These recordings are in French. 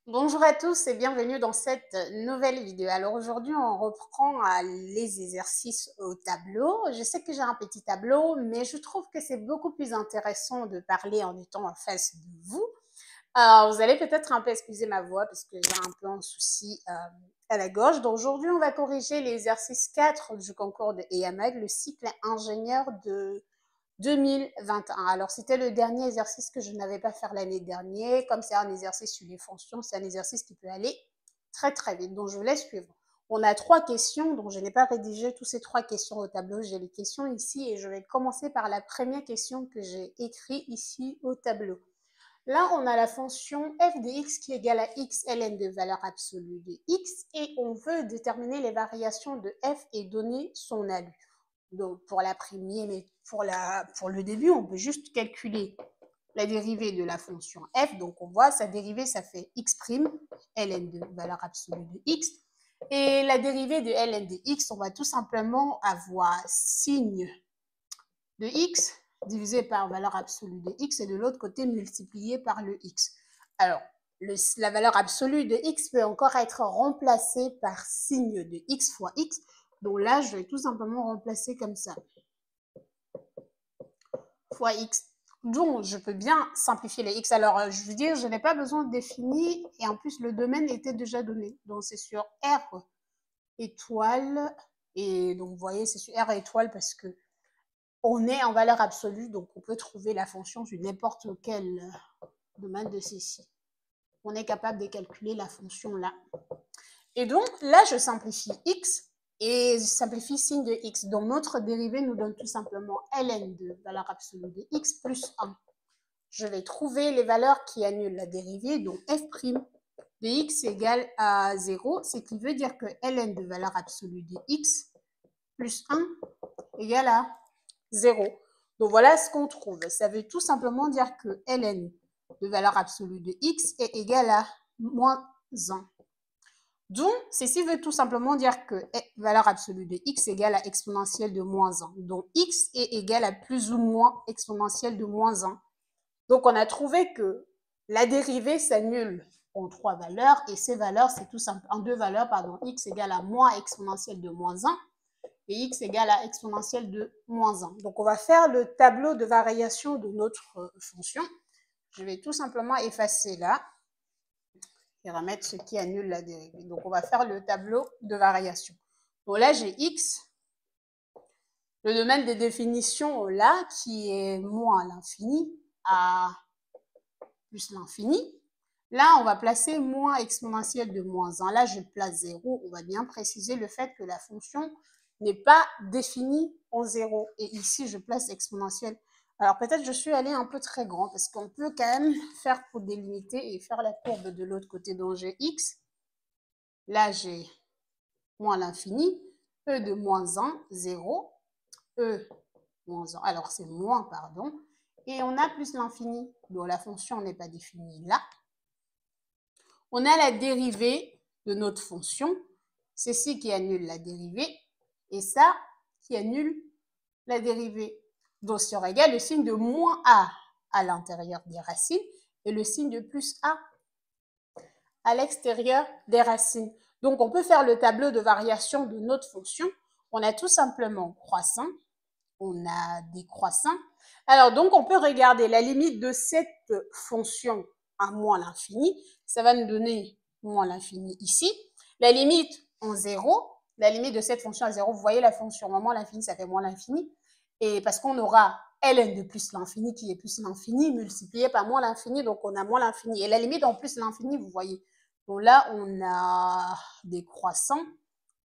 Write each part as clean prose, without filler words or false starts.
Bonjour à tous et bienvenue dans cette nouvelle vidéo. Alors aujourd'hui, on reprend les exercices au tableau. Je sais que j'ai un petit tableau, mais je trouve que c'est beaucoup plus intéressant de parler en étant en face de vous. Alors, vous allez peut-être un peu excuser ma voix parce que j'ai un peu un souci à la gorge. Donc aujourd'hui, on va corriger l'exercice 4 du concours de EAMAG, le cycle ingénieur de 2021. Alors, c'était le dernier exercice que je n'avais pas fait l'année dernière. Comme c'est un exercice sur les fonctions, c'est un exercice qui peut aller très, très vite. Donc, je vous laisse suivre. On a trois questions, donc je n'ai pas rédigé toutes ces trois questions au tableau. J'ai les questions ici et je vais commencer par la première question que j'ai écrite ici au tableau. Là, on a la fonction f de x qui est égale à x ln de valeur absolue de x et on veut déterminer les variations de f et donner son ALU. Donc, pour la première, mais pour le début, on peut juste calculer la dérivée de la fonction f. Donc, on voit sa dérivée, ça fait x', ln de valeur absolue de x. Et la dérivée de ln de x, on va tout simplement avoir signe de x divisé par valeur absolue de x et de l'autre côté multiplié par le x. Alors, la valeur absolue de x peut encore être remplacée par signe de x fois x. Donc là, je vais tout simplement remplacer comme ça. Fois x. Donc, je peux bien simplifier les x. Alors, je veux dire, je n'ai pas besoin de définir. Et en plus, le domaine était déjà donné. Donc, c'est sur R étoile. Et donc, vous voyez, c'est sur R étoile parce que on est en valeur absolue. Donc, on peut trouver la fonction sur n'importe quel domaine de ceci. On est capable de calculer la fonction là. Et donc, là, je simplifie x et je simplifie signe de x. Donc, notre dérivée nous donne tout simplement ln de valeur absolue de x plus 1. Je vais trouver les valeurs qui annulent la dérivée. Donc, f' de x égale à 0, ce qui veut dire que ln de valeur absolue de x plus 1 égale à 0. Donc, voilà ce qu'on trouve. Ça veut tout simplement dire que ln de valeur absolue de x est égal à moins 1. Donc, ceci veut tout simplement dire que valeur absolue de x égale à exponentielle de moins 1. Donc, x est égal à plus ou moins exponentielle de moins 1. Donc, on a trouvé que la dérivée s'annule en trois valeurs et ces valeurs, c'est tout simple, en deux valeurs, pardon, x égale à moins exponentielle de moins 1 et x égale à exponentielle de moins 1. Donc, on va faire le tableau de variation de notre fonction. Je vais tout simplement effacer là et remettre ce qui annule la dérivée. Donc, on va faire le tableau de variation. Donc là, j'ai x, le domaine de définition là, qui est moins l'infini à plus l'infini. Là, on va placer moins exponentielle de moins 1. Là, je place 0. On va bien préciser le fait que la fonction n'est pas définie en 0. Et ici, je place exponentielle. Alors, peut-être je suis allée un peu très grand parce qu'on peut quand même faire pour délimiter et faire la courbe de l'autre côté. Donc, j'ai x. Là, j'ai moins l'infini. E de moins 1, 0. E moins 1. Alors, c'est moins, pardon. Et on a plus l'infini. Donc, la fonction n'est pas définie là. On a la dérivée de notre fonction. C'est ci qui annule la dérivée. Et ça qui annule la dérivée. Donc, si on regarde le signe de moins a à l'intérieur des racines et le signe de plus a à l'extérieur des racines. Donc, on peut faire le tableau de variation de notre fonction. On a tout simplement croissant, on a décroissant. Alors, donc, on peut regarder la limite de cette fonction à moins l'infini. Ça va nous donner moins l'infini ici. La limite en 0, la limite de cette fonction à 0, vous voyez la fonction moins l'infini, ça fait moins l'infini. Et parce qu'on aura ln de plus l'infini qui est plus l'infini multiplié par moins l'infini, donc on a moins l'infini. Et la limite en plus l'infini, vous voyez. Donc là, on a décroissant.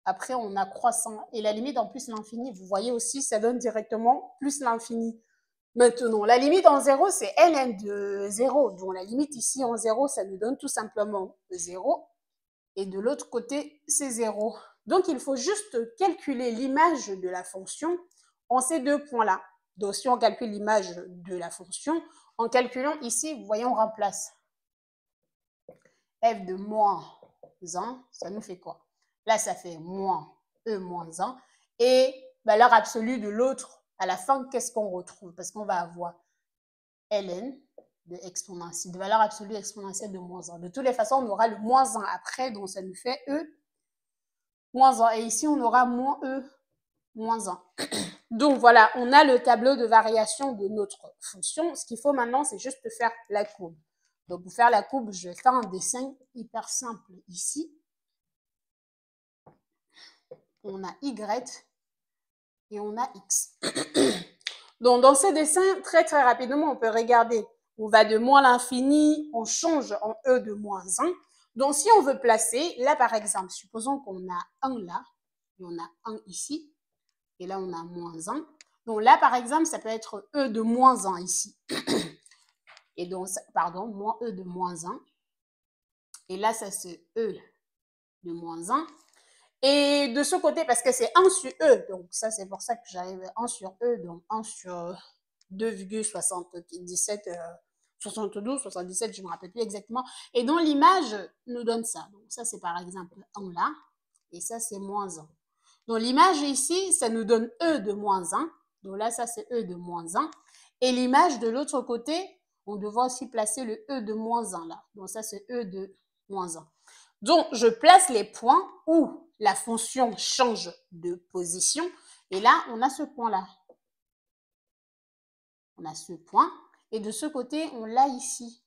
Après, on a croissant. Et la limite en plus l'infini, vous voyez aussi, ça donne directement plus l'infini. Maintenant, la limite en 0, c'est ln de 0. Donc la limite ici en 0, ça nous donne tout simplement 0. Et de l'autre côté, c'est 0. Donc, il faut juste calculer l'image de la fonction en ces deux points-là. Donc, si on calcule l'image de la fonction, en calculant ici, vous voyez, on remplace f de moins 1, ça nous fait quoi? Là, ça fait moins e moins 1. Et valeur absolue de l'autre, à la fin, qu'est-ce qu'on retrouve? Parce qu'on va avoir ln de valeur absolue exponentielle de moins 1. De toutes les façons, on aura le moins 1 après, donc ça nous fait E moins 1. Et ici, on aura moins E moins 1. Donc voilà, on a le tableau de variation de notre fonction. Ce qu'il faut maintenant, c'est juste faire la courbe. Donc pour faire la courbe, je vais faire un dessin hyper simple ici. On a Y et on a X. Donc dans ces dessins, très rapidement, on peut regarder. On va de moins l'infini, on change en E de moins 1. Donc si on veut placer, là par exemple, supposons qu'on a 1 là, et on a 1 ici, et là on a moins 1. Donc là par exemple, ça peut être E de moins 1 ici. Et donc, pardon, moins E de moins 1. Et là, ça c'est E de moins 1. Et de ce côté, parce que c'est 1 sur E, donc ça c'est pour ça que j'arrive à 1 sur E, donc 1 sur 2,77, 72, 77, je ne me rappelle plus exactement. Et donc l'image nous donne ça. Donc ça c'est par exemple 1 là, et ça c'est moins 1. Donc l'image ici, ça nous donne E de moins 1. Donc là, ça c'est E de moins 1. Et l'image de l'autre côté, on devra aussi placer le E de moins 1 là. Donc ça c'est E de moins 1. Donc, je place les points où la fonction change de position. Et là, on a ce point-là. On a ce point. Et de ce côté, on l'a ici.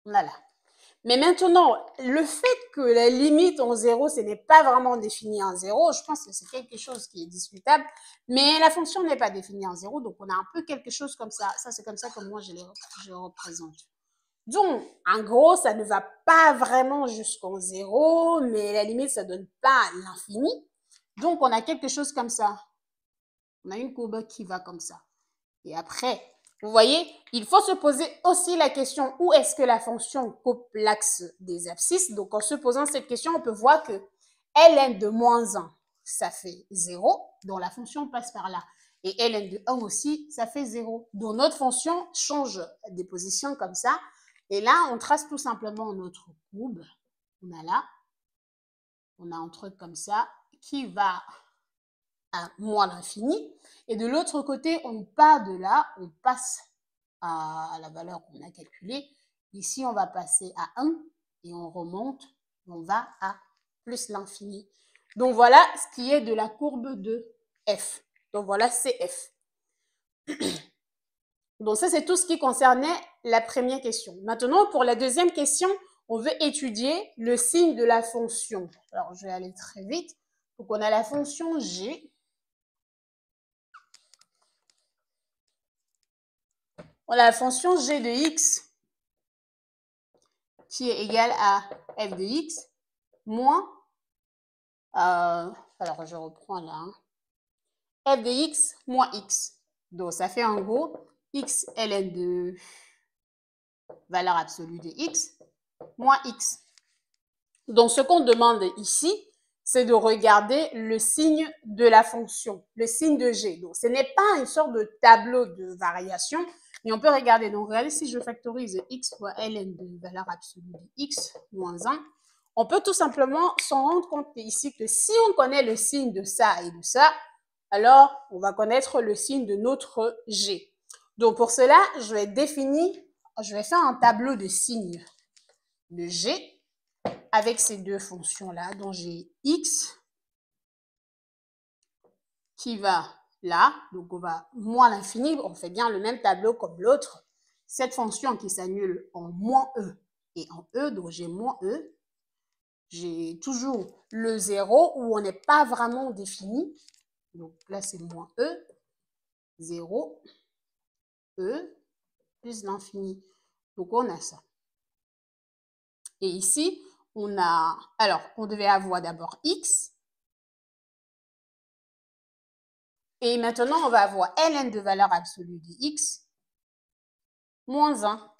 On l'a là. Mais maintenant, le fait que la limite en 0, ce n'est pas vraiment défini en 0, je pense que c'est quelque chose qui est discutable. Mais la fonction n'est pas définie en 0, donc on a un peu quelque chose comme ça. Ça, c'est comme ça que moi, je représente. Donc, en gros, ça ne va pas vraiment jusqu'en 0, mais la limite, ça ne donne pas l'infini. Donc, on a quelque chose comme ça. On a une courbe qui va comme ça. Et après, vous voyez, il faut se poser aussi la question où est-ce que la fonction coupe l'axe des abscisses. Donc, en se posant cette question, on peut voir que ln de moins 1, ça fait 0, donc la fonction passe par là. Et ln de 1 aussi, ça fait 0. Donc, notre fonction change des positions comme ça. Et là, on trace tout simplement notre courbe. On a là, on a un truc comme ça qui va à moins l'infini. Et de l'autre côté, on part de là, on passe à la valeur qu'on a calculée. Ici, on va passer à 1 et on remonte, on va à plus l'infini. Donc, voilà ce qui est de la courbe de f. Donc, voilà CF. Donc, ça, c'est tout ce qui concernait la première question. Maintenant, pour la deuxième question, on veut étudier le signe de la fonction. Alors, je vais aller très vite. Donc, on a la fonction g. On a la fonction g de x qui est égale à f de x moins, alors je reprends là, f de x moins x. Donc, ça fait en gros x ln de valeur absolue de x moins x. Donc, ce qu'on demande ici, c'est de regarder le signe de la fonction, le signe de g. Donc, ce n'est pas une sorte de tableau de variation, mais on peut regarder. Donc, regardez si je factorise x fois ln de valeur absolue de x moins 1. On peut tout simplement s'en rendre compte ici que si on connaît le signe de ça et de ça, alors on va connaître le signe de notre g. Donc, pour cela, je vais faire un tableau de signes de g avec ces deux fonctions-là. Donc, j'ai x qui va là, donc on va moins l'infini, on fait bien le même tableau comme l'autre. Cette fonction qui s'annule en moins e et en e, donc j'ai moins e. J'ai toujours le 0 où on n'est pas vraiment défini. Donc là, c'est moins e, 0, e, plus l'infini. Donc on a ça. Et ici, on a, alors, on devait avoir d'abord x. Et maintenant, on va avoir ln de valeur absolue de x moins 1.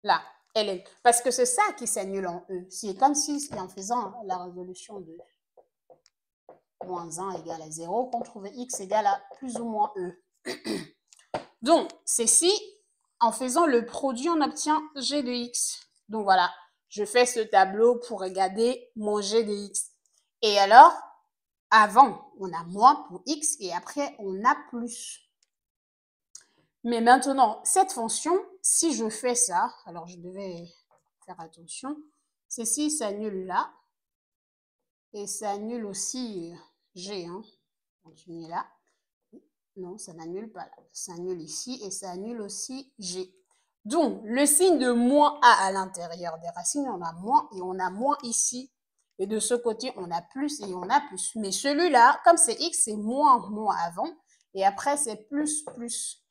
Là, ln. Parce que c'est ça qui s'annule en e. C'est comme si, en faisant la résolution de moins 1 égale à 0, qu'on trouvait x égale à plus ou moins e. Donc, ceci, en faisant le produit, on obtient g de x. Donc, voilà, je fais ce tableau pour regarder mon g de x. Et alors, avant, on a moins pour x et après, on a plus. Mais maintenant, cette fonction, si je fais ça, alors je devais faire attention, ceci s'annule là, et ça annule aussi G, hein. Continuer là. Non, ça n'annule pas là. Ça annule ici et ça annule aussi G. Donc, le signe de moins A à l'intérieur des racines, on a moins et on a moins ici. Et de ce côté, on a plus et on a plus. Mais celui-là, comme c'est X, c'est moins avant. Et après, c'est plus, plus.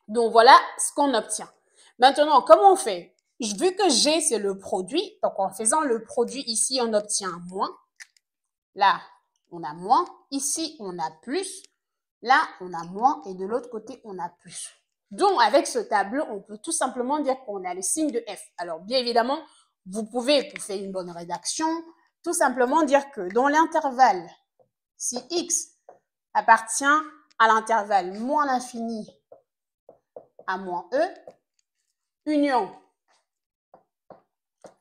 Donc, voilà ce qu'on obtient. Maintenant, comment on fait? Vu que G, c'est le produit, donc en faisant le produit ici, on obtient moins. Là, on a moins. Ici, on a plus. Là, on a moins et de l'autre côté, on a plus. Donc, avec ce tableau, on peut tout simplement dire qu'on a le signe de F. Alors, bien évidemment, vous pouvez, pour faire une bonne rédaction, tout simplement dire que dans l'intervalle, si X appartient à l'intervalle moins l'infini à moins E, union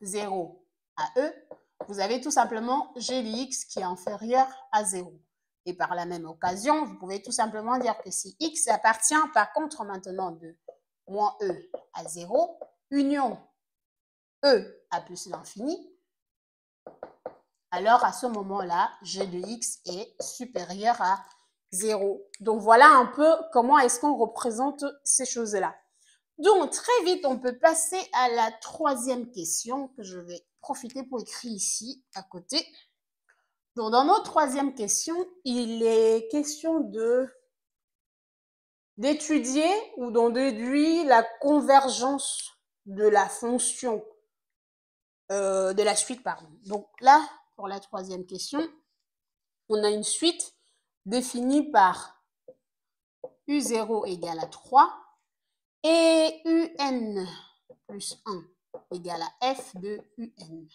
0 à E, vous avez tout simplement G de X qui est inférieur à 0. Et par la même occasion, vous pouvez tout simplement dire que si X appartient par contre maintenant de moins E à 0, union E à plus l'infini, alors à ce moment-là, G de X est supérieur à 0. Donc voilà un peu comment est-ce qu'on représente ces choses-là. Donc très vite, on peut passer à la troisième question que je vais profiter pour écrire ici à côté. Donc, dans notre troisième question, il est question d'étudier ou d'en déduire la convergence de la fonction, de la suite, pardon. Donc là, pour la troisième question, on a une suite définie par U0 égale à 3 et UN plus 1 égale à F de UN.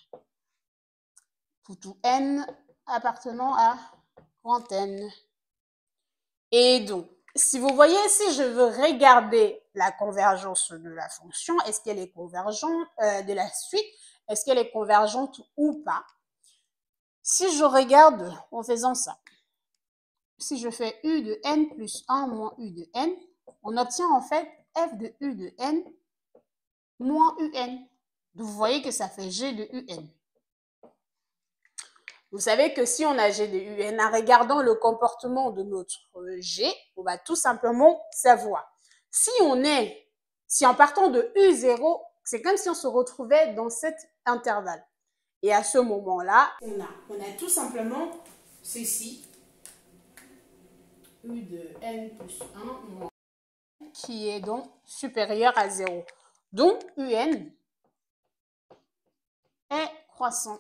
Pour tout N appartenant à grand N. Et donc, si vous voyez, si je veux regarder la convergence de la fonction, est-ce qu'elle est convergente, de la suite, est-ce qu'elle est convergente ou pas? Si je regarde en faisant ça, si je fais U de N plus 1 moins U de N, on obtient en fait F de U de N moins UN. Donc, vous voyez que ça fait G de UN. Vous savez que si on a G de UN, en regardant le comportement de notre G, on va tout simplement savoir. Si en partant de U0, c'est comme si on se retrouvait dans cet intervalle. Et à ce moment-là, on a tout simplement ceci, U de N plus 1 moins qui est donc supérieur à 0. Donc, UN est croissant.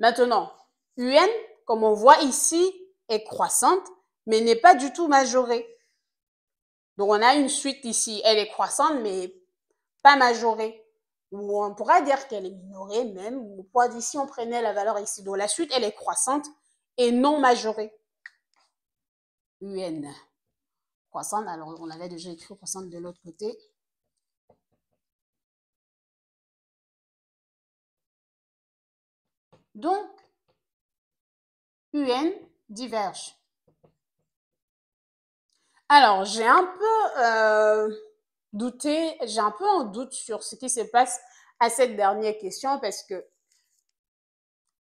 Maintenant, UN, comme on voit ici, est croissante, mais n'est pas du tout majorée. Donc, on a une suite ici, elle est croissante, mais pas majorée. Ou on pourra dire qu'elle est minorée même. Ou si on prenait la valeur ici, donc la suite, elle est croissante et non majorée. UN. Croissante, alors on avait déjà écrit croissante de l'autre côté. Donc, UN diverge. Alors, j'ai un peu douté, j'ai un peu en doute sur ce qui se passe à cette dernière question parce que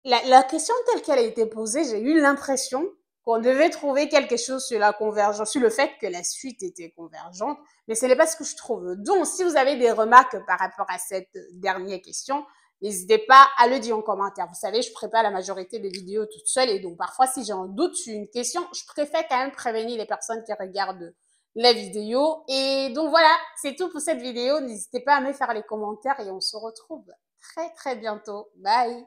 la question telle qu'elle a été posée, j'ai eu l'impression qu'on devait trouver quelque chose sur la convergence, sur le fait que la suite était convergente, mais ce n'est pas ce que je trouve. Donc, si vous avez des remarques par rapport à cette dernière question, n'hésitez pas à le dire en commentaire. Vous savez, je prépare la majorité des vidéos toute seule et donc parfois, si j'ai un doute sur une question, je préfère quand même prévenir les personnes qui regardent la vidéo. Et donc voilà, c'est tout pour cette vidéo. N'hésitez pas à me faire les commentaires et on se retrouve très très bientôt. Bye!